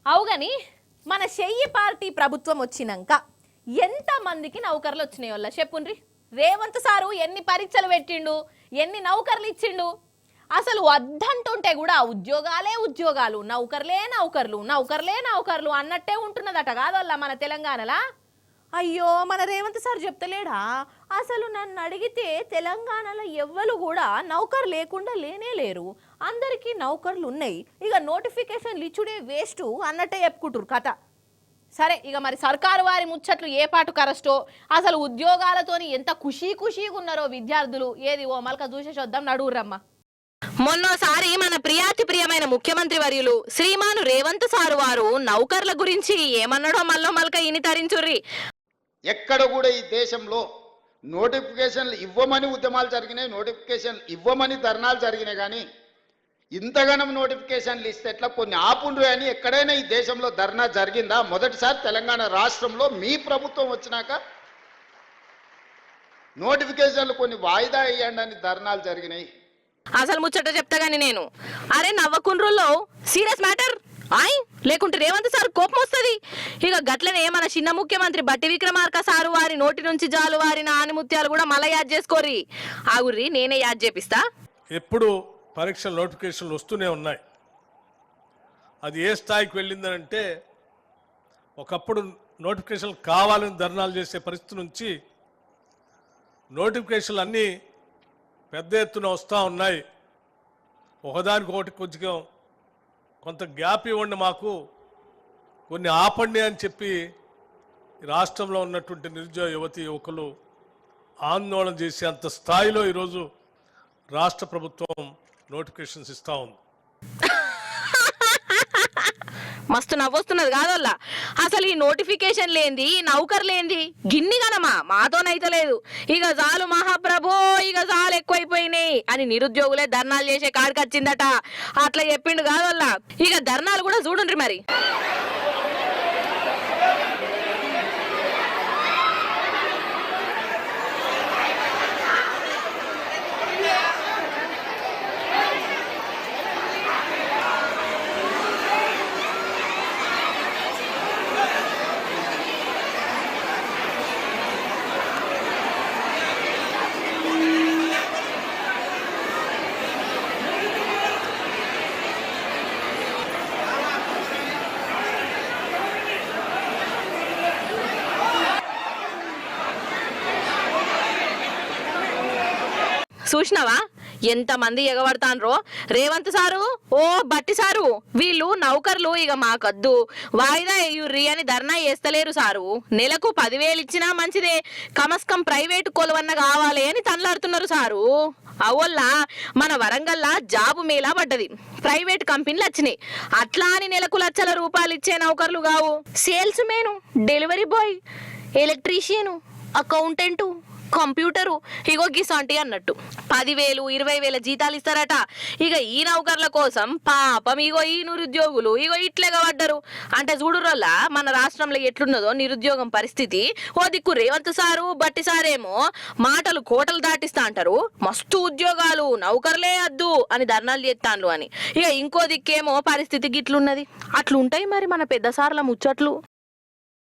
అవుగని మన చెయ్యి పార్టీ ప్రభుత్వం వచ్చినాక ఎంతమందికి నౌకర్లు వచ్చినాయి వల్ల చెప్పుండ్రి. రేవంత్ సారు ఎన్ని పరీక్షలు పెట్టిండు, ఎన్ని నౌకర్లు ఇచ్చిండు. అసలు వద్దంటుంటే కూడా ఉద్యోగాలే ఉద్యోగాలు, నౌకర్లే నౌకర్లు, నౌకర్లే నౌకర్లు అన్నట్టే ఉంటున్నదట కాదల్ల మన తెలంగాణలా. అయ్యో మన రేవంత్ సార్ చెప్తలేడా? అసలు నన్ను అడిగితే తెలంగాణలో ఎవ్వరు కూడా నౌకర్ లేకుండా లేనే లేరు, అందరికీ నౌకర్లు ఉన్నాయి, ఇక నోటిఫికేషన్లు ఇచ్చుడే వేస్ట్ అన్నట్టే చెప్పుకుంటారు కథ. సరే ఇక మరి సర్కారు వారి ముచ్చట్లు ఏ పాటు కరస్టో, అసలు ఉద్యోగాలతోని ఎంత ఖుషీగా ఉన్నారో విద్యార్థులు. ఏది ఓ మల్క చూసేసొద్దాం నడువురమ్మ. మొన్నోసారి మన ప్రియాతి ప్రియమైన ముఖ్యమంత్రి వర్యులు శ్రీమాను రేవంత్ సారు వారు నౌకర్ల గురించి ఏమన్నాడో మల్లో మల్క ఇని తరించుర్రి. ఎక్కడ కూడా ఈ దేశంలో నోటిఫికేషన్లు ఇవ్వమని ఉద్యమాలు జరిగినాయి, నోటిఫికేషన్లు ఇవ్వమని ధర్నాలు జరిగినాయి. కానీ ఇంతగానం నోటిఫికేషన్లు ఇస్తే ఎట్లా, కొన్ని ఆపుండ్రు అని ఎక్కడైనా ఈ దేశంలో ధర్నా జరిగిందా? మొదటిసారి తెలంగాణ రాష్ట్రంలో మీ ప్రభుత్వం వచ్చినాక నోటిఫికేషన్లు కొన్ని వాయిదా వేయండి అని ధర్నాలు జరిగినాయి. అసలు ముచ్చట చెప్తా గాని నేను, అరే నవ్వకుండ్రుల్లో సీరియస్ మ్యాటర్ ఆయ్ లేకుంటే రేవంత్ సార్ కోపం వస్తుంది. ఇక గట్లనే మన చిన్న ముఖ్యమంత్రి బట్టి విక్రమార్క సారు వారి నోటి నుంచి జాలు వారిన ఆనిముత్యాలు కూడా మళ్ళీ యాద్ చేసుకోర్రి. ఆగుర్రి నేనే యాద్ చేపిస్తా. ఎప్పుడు పరీక్షల నోటిఫికేషన్లు వస్తూనే ఉన్నాయి. అది ఏ స్థాయికి వెళ్ళిందనంటే, ఒకప్పుడు నోటిఫికేషన్లు కావాలని ధర్నాలు చేసే పరిస్థితి నుంచి నోటిఫికేషన్లు అన్నీ పెద్ద ఎత్తున వస్తూ ఉన్నాయి. ఒకదానికొకటి కొంత గ్యాప్ ఇవ్వండి, మాకు కొన్ని ఆపండి అని చెప్పి రాష్ట్రంలో ఉన్నటువంటి నిరుద్యోగ యువతి యువకులు ఆందోళన చేసే అంత స్థాయిలో ఈరోజు రాష్ట్ర ప్రభుత్వం నోటిఫికేషన్స్ ఇస్తూ ఉంది. మస్తు నవ్వొస్తున్నది కాదల్లా. అసలు ఈ నోటిఫికేషన్ లేంది, నౌకర్ లేంది గిన్ని గనమా మాతోనైతలేదు. ఇక చాలు మహాప్రభో, ఇక చాలు ఎక్కువైపోయినాయి అని నిరుద్యోగులే ధర్నాలు చేసే కాడికి వచ్చిందట. అట్లా చెప్పిండు కాదల్లా. ఇక ధర్నాలు కూడా చూడండి మరి. చూసినావా ఎంతమంది ఎగబడతాన్రో. రేవంత్ సారు, ఓ బట్టి సారు, వీళ్ళు నౌకర్లు ఇక మాకద్దు, వాయిదా వేయుర్రి అని ధర్నా చేస్తలేరు సారు. నెలకు 10,000 ఇచ్చినా మంచిదే, కమస్కం ప్రైవేటు కొలువన్న కావాలి అని తనలాడుతున్నారు సారు. అవల్లా మన వరంగల్లా జాబు మేళా పడ్డది, ప్రైవేట్ కంపెనీలు వచ్చినాయి. అట్లా అని నెలకు లక్షల రూపాయలు ఇచ్చే నౌకర్లు కావు. Salesman, delivery boy, electrician, accountant, computer, ఇగో గిసంటి అన్నట్టు 10,000 20,000 జీతాలు ఇస్తారట. ఇక ఈ నౌకర్ల కోసం పాపం ఇగో ఈ నిరుద్యోగులు ఇగో ఇట్లేగా పడ్డరు. అంటే చూడురల్లా మన రాష్ట్రంలో ఎట్లున్నదో నిరుద్యోగం పరిస్థితి. ఓ దిక్కు రేవంత్ సారు బట్టి సారేమో మాటలు కోటలు దాటిస్తా అంటారు, మస్తు ఉద్యోగాలు నౌకర్లే అద్దు అని ధర్నాలు చేస్తాన్లు అని. ఇక ఇంకో దిక్కేమో పరిస్థితి గిట్లున్నది. అట్లుంటాయి మరి మన పెద్ద సార్ల ముచ్చట్లు.